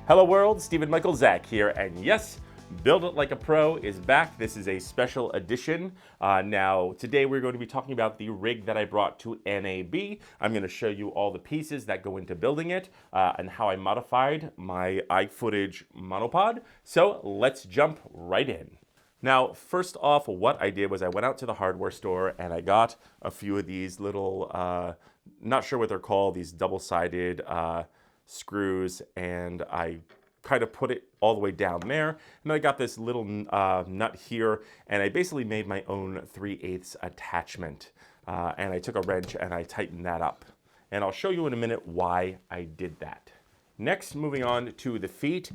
Hello world, Stephen Michael Zach here, and yes, Build It Like a Pro is back. This is a special edition. Now, today we're going to be talking about the rig that I brought to NAB. I'm going to show you all the pieces that go into building it and how I modified my iFootage monopod. So let's jump right in. Now, first off, what I did was I went out to the hardware store and I got a few of these little, not sure what they're called, these double-sided screws, and I kind of put it all the way down there. And then I got this little nut here, and I basically made my own 3/8 attachment. And I took a wrench and I tightened that up. And I'll show you in a minute why I did that. Next, moving on to the feet.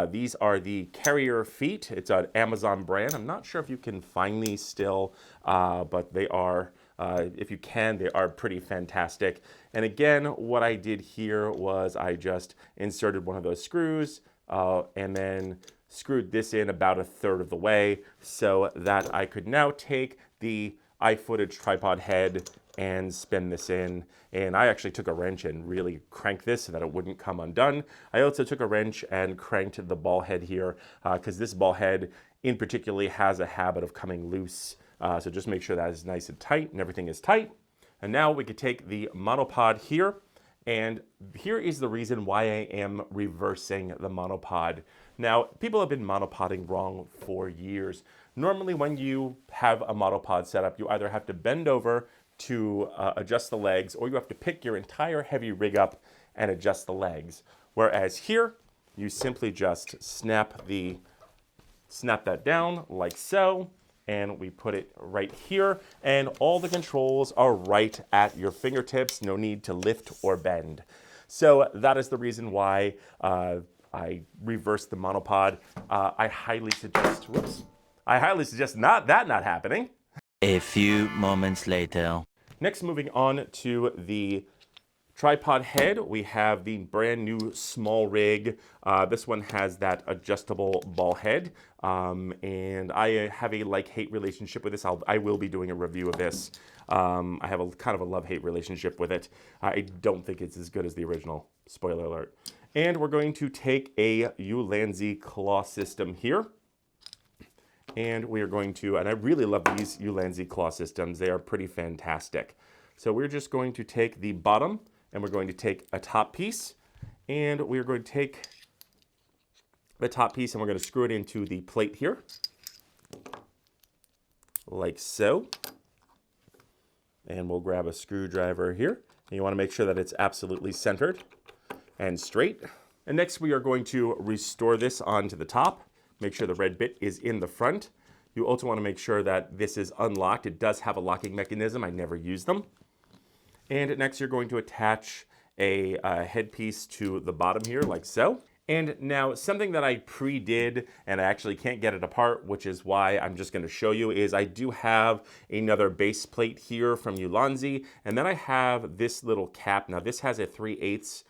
These are the Carrier feet. It's an Amazon brand. I'm not sure if you can find these still, but they are, if you can, they are pretty fantastic. And again, what I did here was I just inserted one of those screws and then screwed this in about 1/3 of the way so that I could now take the iFootage tripod head and spin this in. And I actually took a wrench and really cranked this so that it wouldn't come undone. I also took a wrench and cranked the ball head here because this ball head in particular has a habit of coming loose. So just make sure that is nice and tight and everything is tight. And now we could take the monopod here, and here is the reason why I am reversing the monopod. Now, people have been monopodding wrong for years. Normally when you have a monopod set up, you either have to bend over to adjust the legs, or you have to pick your entire heavy rig up and adjust the legs. Whereas here, you simply just snap that down like so, and we put it right here, and all the controls are right at your fingertips. No need to lift or bend. So that is the reason why I reversed the monopod. I highly suggest not happening. A few moments later. Next, moving on to the tripod head, we have the brand new SmallRig. This one has that adjustable ball head, and I have a like-hate relationship with this. I will be doing a review of this. I have a kind of a love-hate relationship with it. I don't think it's as good as the original, spoiler alert. And we're going to take a ulanzi claw system here. And we are going to, and I really love these ulanzi claw systems. They are pretty fantastic. So we're just going to take the bottom, and we're going to take a top piece, and we're going to take the top piece and we're going to screw it into the plate here, like so. And we'll grab a screwdriver here. And you want to make sure that it's absolutely centered and straight. And next we are going to restore this onto the top. Make sure the red bit is in the front. You also want to make sure that this is unlocked. It does have a locking mechanism. I never use them. And next you're going to attach a headpiece to the bottom here like so. And now something that I pre-did and I actually can't get it apart, which is why I'm just going to show you, is I do have another base plate here from Ulanzi, and then I have this little cap. Now this has a 3/8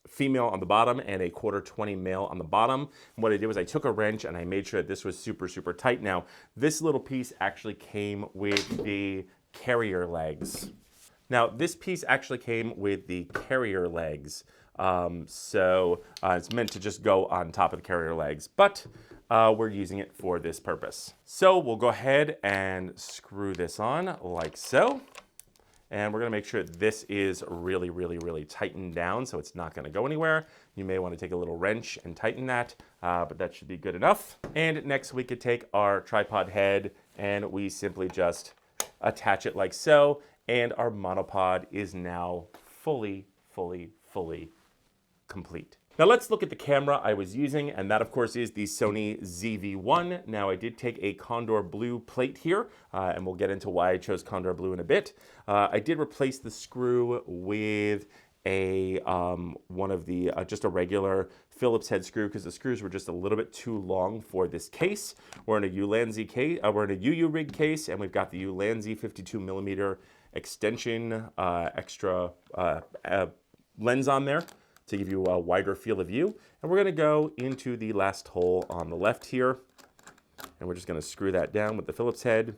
female on the bottom and a 1/4-20 male on the bottom. And what I did was I took a wrench and I made sure that this was super, super tight. Now, this little piece actually came with the Carrier legs. Now, this piece actually came with the Carrier legs. It's meant to just go on top of the Carrier legs, but we're using it for this purpose. So we'll go ahead and screw this on like so. And we're gonna make sure this is really, really, really tightened down so it's not gonna go anywhere. You may wanna take a little wrench and tighten that, but that should be good enough. And next we could take our tripod head and we simply just attach it like so, and our monopod is now fully complete. Now let's look at the camera I was using, and that of course is the Sony ZV-1. Now I did take a KONDOR blue plate here, and we'll get into why I chose KONDOR blue in a bit. I did replace the screw with a just a regular Phillips head screw because the screws were just a little bit too long for this case. We're in a ulanzi case, we're in a uurig case, and we've got the ulanzi 52mm extension extra lens on there to give you a wider field of view. And we're gonna go into the last hole on the left here, and we're just gonna screw that down with the Phillips head.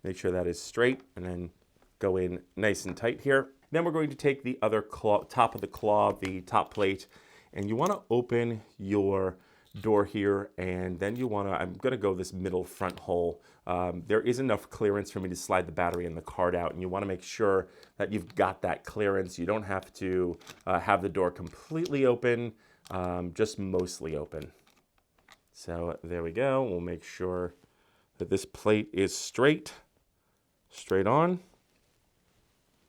Make sure that is straight, and then go in nice and tight here. Then we're going to take the other top of the claw, the top plate, and you want to open your door here, and then you want to, I'm going to go this middle front hole. There is enough clearance for me to slide the battery and the card out, and you want to make sure that you've got that clearance. You don't have to have the door completely open, just mostly open. So there we go. We'll make sure that this plate is straight on,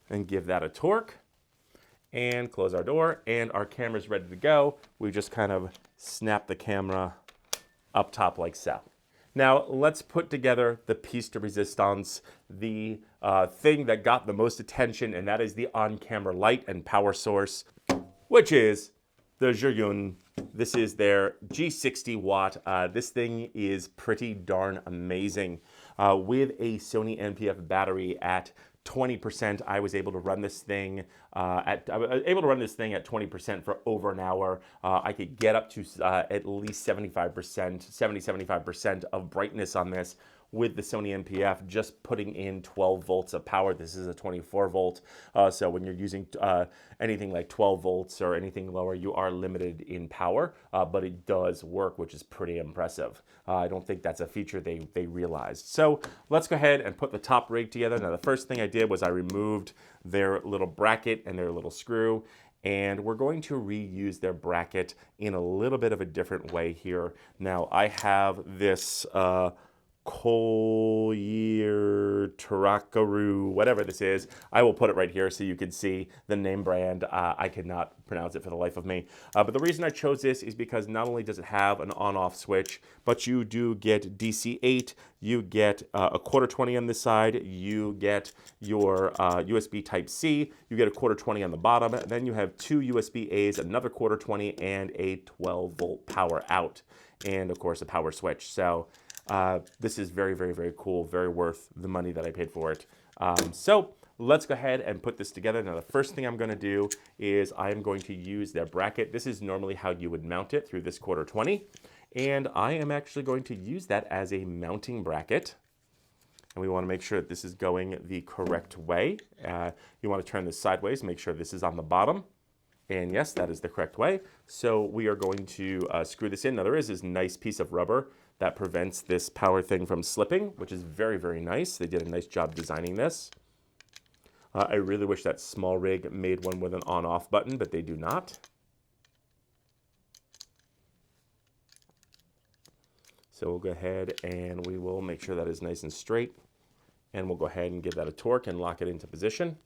and give that a torque, and close our door, and our camera's ready to go. We just kind of snap the camera up top like so. Now let's put together the piece de resistance, the thing that got the most attention, and that is the on-camera light and power source, which is the Zhiyun. This is their G60 watt. This thing is pretty darn amazing. With a Sony NPF battery at 20%, I was able to run this thing at 20% for over an hour. I could get up to at least 75% of brightness on this with the Sony NPF, just putting in 12 volts of power. This is a 24 volt. So when you're using anything like 12 volts or anything lower, you are limited in power, but it does work, which is pretty impressive. I don't think that's a feature they realized. So let's go ahead and put the top rig together. Now, the first thing I did was I removed their little bracket and their little screw, and we're going to reuse their bracket in a little bit of a different way here. Now, I have this Collier Tarakaru, whatever this is. I will put it right here so you can see the name brand. I cannot pronounce it for the life of me. But the reason I chose this is because not only does it have an on-off switch, but you do get DC-8, you get a quarter 20 on this side, you get your USB Type-C, you get a quarter 20 on the bottom, and then you have two USB-As, another quarter 20, and a 12 volt power out, and of course a power switch. So this is very, very, very cool, very worth the money that I paid for it. So let's go ahead and put this together. Now, the first thing I'm going to do is I'm going to use their bracket. This is normally how you would mount it, through this quarter 20. And I am actually going to use that as a mounting bracket. And we want to make sure that this is going the correct way. You want to turn this sideways, make sure this is on the bottom. And yes, that is the correct way. So we are going to screw this in. Now, there is this nice piece of rubber that prevents this power thing from slipping, which is very, very nice. They did a nice job designing this. I really wish that SmallRig made one with an on-off button, but they do not. So we'll go ahead and we will make sure that is nice and straight. And we'll go ahead and give that a torque and lock it into position.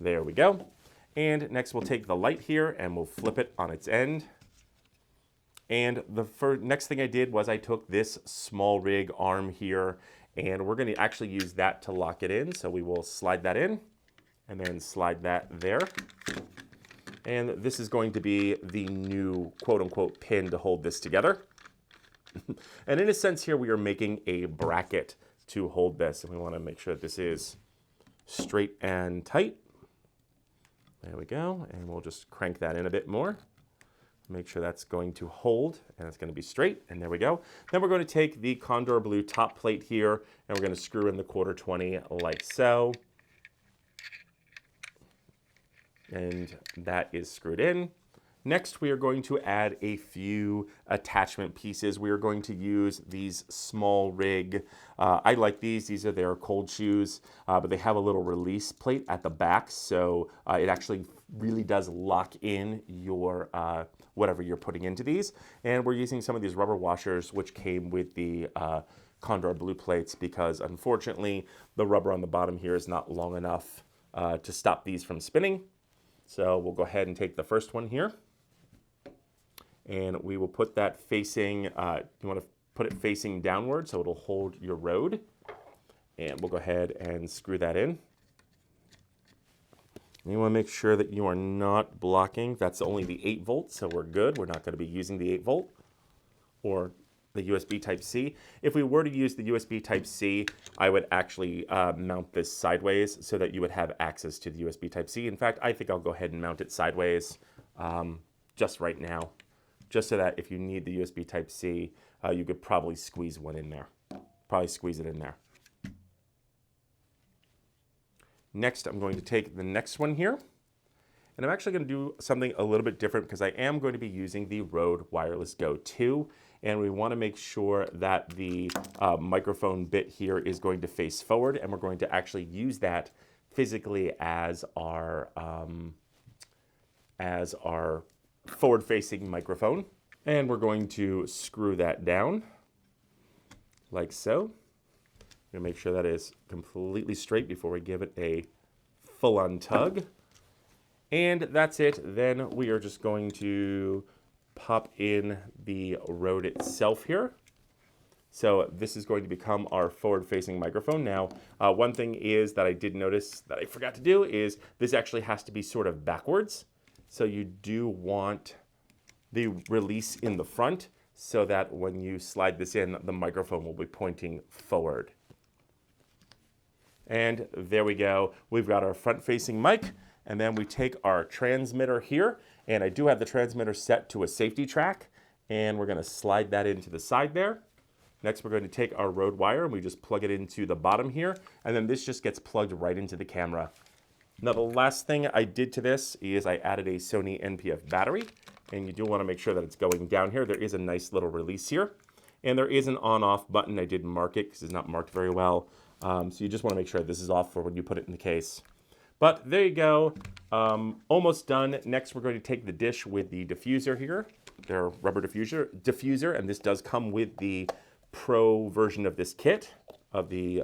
There we go. And next we'll take the light here and we'll flip it on its end. And the next thing I did was I took this SmallRig arm here, and we're going to actually use that to lock it in. So we will slide that in and then slide that there. And this is going to be the new quote-unquote pin to hold this together. And in a sense here, we are making a bracket to hold this, and we want to make sure that this is straight and tight. There we go, and we'll just crank that in a bit more. Make sure that's going to hold, and it's going to be straight, and there we go. Then we're going to take the KONDOR blue top plate here, and we're going to screw in the quarter 20 like so. And that is screwed in. Next, we are going to add a few attachment pieces. We are going to use these SmallRig. I like these. These are their cold shoes, but they have a little release plate at the back, so it actually really does lock in your whatever you're putting into these. And we're using some of these rubber washers, which came with the KONDOR blue plates, because unfortunately, the rubber on the bottom here is not long enough to stop these from spinning. So we'll go ahead and take the first one here. And we will put that facing, you want to put it facing downward so it'll hold your road. And we'll go ahead and screw that in. And you want to make sure that you are not blocking. That's only the 8 volts, so we're good. We're not going to be using the 8 volt or the USB Type-C. If we were to use the USB Type-C, I would actually mount this sideways so that you would have access to the USB Type-C. In fact, I think I'll go ahead and mount it sideways just right now, just so that if you need the USB Type-C, you could probably squeeze one in there. Probably squeeze it in there. Next, I'm going to take the next one here, and I'm actually going to do something a little bit different because I am going to be using the Rode Wireless Go 2, and we want to make sure that the microphone bit here is going to face forward, and we're going to actually use that physically as our forward-facing microphone. And we're going to screw that down like so. I'm going to make sure that is completely straight before we give it a full-on tug. And that's it. Then we are just going to pop in the Rode itself here. So this is going to become our forward-facing microphone. Now, one thing is that I did notice that I forgot to do is this actually has to be sort of backwards. So you do want the release in the front so that when you slide this in, the microphone will be pointing forward. And there we go. We've got our front-facing mic, and then we take our transmitter here, and I do have the transmitter set to a safety track, and we're going to slide that into the side there. Next, we're going to take our Rode wire, and we just plug it into the bottom here, and then this just gets plugged right into the camera. Now, the last thing I did to this is I added a Sony NPF battery, and you do want to make sure that it's going down here. There is a nice little release here, and there is an on-off button. I didn't mark it because it's not marked very well, so you just want to make sure this is off for when you put it in the case. But there you go, almost done. Next, we're going to take the dish with the diffuser here, their rubber diffuser, and this does come with the Pro version of this kit, of the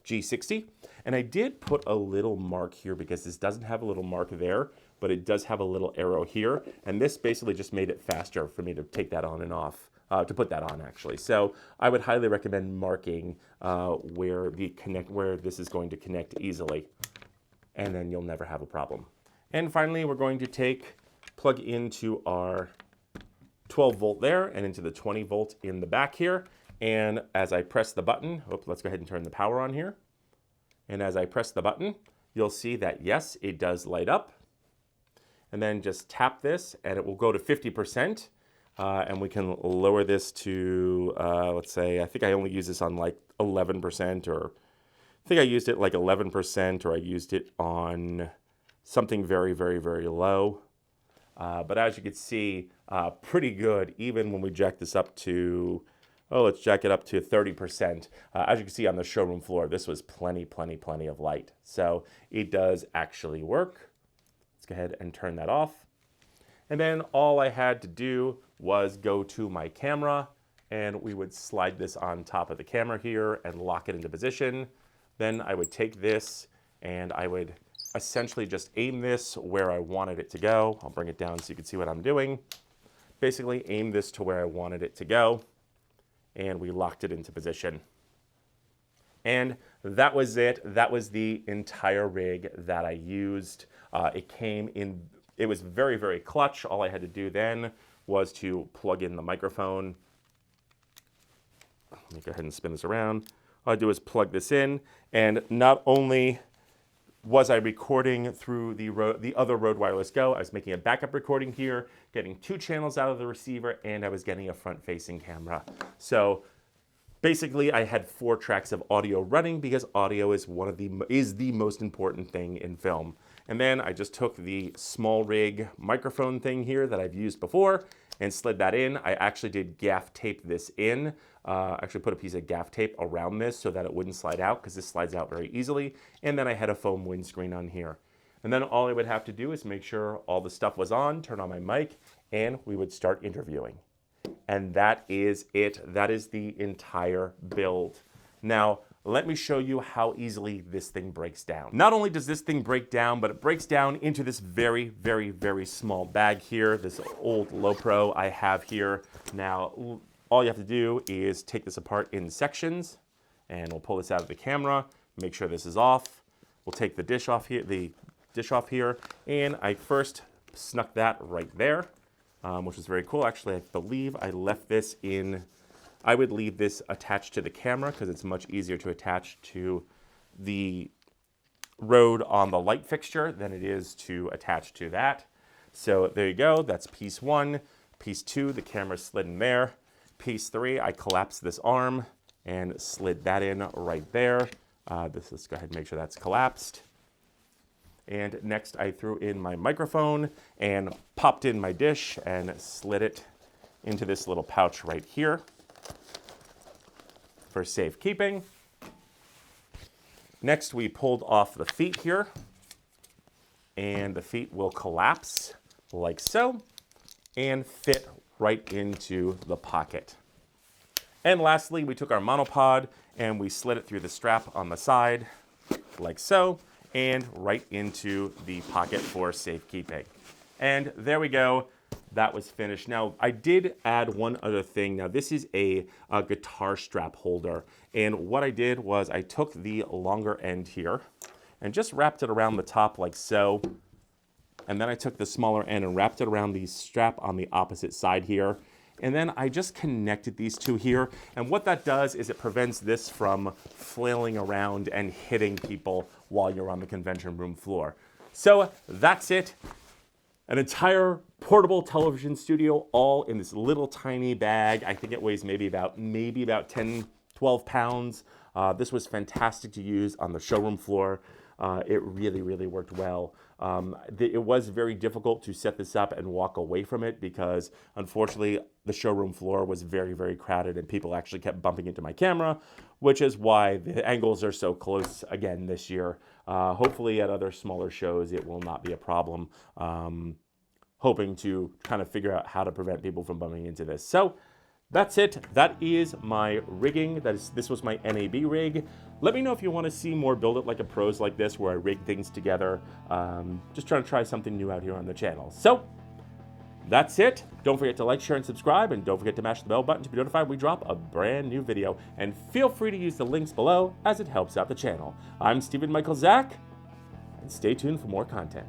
G60. And I did put a little mark here because this doesn't have a little mark there, but it does have a little arrow here. And this basically just made it faster for me to take that on and off, to put that on actually. So I would highly recommend marking where this is going to connect easily. And then you'll never have a problem. And finally, we're going to plug into our 12 volt there and into the 20 volt in the back here. And as I press the button, let's go ahead and turn the power on here. And as I press the button, you'll see that yes, it does light up. And then just tap this and it will go to 50%. And we can lower this to, let's say, I think I only use this on like 11%, or I think I used it like 11%, or I used it on something very, very, very low. But as you can see, pretty good, even when we jack this up to, let's jack it up to 30%. As you can see on the showroom floor, this was plenty of light. So it does actually work. Let's go ahead and turn that off. And then all I had to do was go to my camera, and we would slide this on top of the camera here and lock it into position. Then I would take this and I would essentially just aim this where I wanted it to go. I'll bring it down so you can see what I'm doing. Basically aim this to where I wanted it to go, and we locked it into position. And that was it. That was the entire rig that I used. It was very, very clutch. All I had to do then was to plug in the microphone. Let me go ahead and spin this around. All I do is plug this in, and not only was I recording through the other Rode Wireless Go, I was making a backup recording here, getting 2 channels out of the receiver, and I was getting a front-facing camera. So basically, I had 4 tracks of audio running because audio is the most important thing in film. And then I just took the SmallRig microphone thing here that I've used before and slid that in. I actually did gaff tape this in. Actually put a piece of gaff tape around this so that it wouldn't slide out, because this slides out very easily. And then I had a foam windscreen on here. And then all I would have to do is make sure all the stuff was on, turn on my mic, and we would start interviewing. And that is it. That is the entire build. Now, let me show you how easily this thing breaks down. Not only does this thing break down, but it breaks down into this very, very, very small bag here, this old Lowepro I have here. Now, all you have to do is take this apart in sections, and we'll pull this out of the camera, make sure this is off. We'll take the dish off here, and I first snuck that right there, which is very cool. Actually, I believe I left this in. I would leave this attached to the camera because it's much easier to attach to the Rode on the light fixture than it is to attach to that. So there you go, that's piece 1. Piece 2, the camera slid in there. Piece 3, I collapsed this arm and slid that in right there. Let's go ahead and make sure that's collapsed. And next I threw in my microphone and popped in my dish and slid it into this little pouch right here for safekeeping. Next we pulled off the feet here, and the feet will collapse like so and fit right into the pocket. And lastly, we took our monopod and we slid it through the strap on the side like so and right into the pocket for safekeeping. And there we go. That was finished. Now, I did add one other thing. Now, this is a guitar strap holder. And what I did was I took the longer end here and just wrapped it around the top like so. And then I took the smaller end and wrapped it around the strap on the opposite side here. And then I just connected these two here. And what that does is it prevents this from flailing around and hitting people while you're on the convention room floor. So that's it. An entire portable television studio all in this little tiny bag. I think it weighs maybe about 10, 12 pounds. This was fantastic to use on the showroom floor. It really, really worked well. It was very difficult to set this up and walk away from it because unfortunately the showroom floor was very, very crowded and people actually kept bumping into my camera, which is why the angles are so close again this year. Hopefully at other smaller shows it will not be a problem. Hoping to kind of figure out how to prevent people from bumping into this. So that's it. That is my rigging. This was my NAB rig. Let me know if you want to see more Build It Like a Pros like this where I rig things together. Just trying to try something new out here on the channel. So that's it. Don't forget to like, share, and subscribe. And don't forget to mash the bell button to be notified when we drop a brand new video. And feel free to use the links below as it helps out the channel. I'm Stephen Michael Zach, and stay tuned for more content.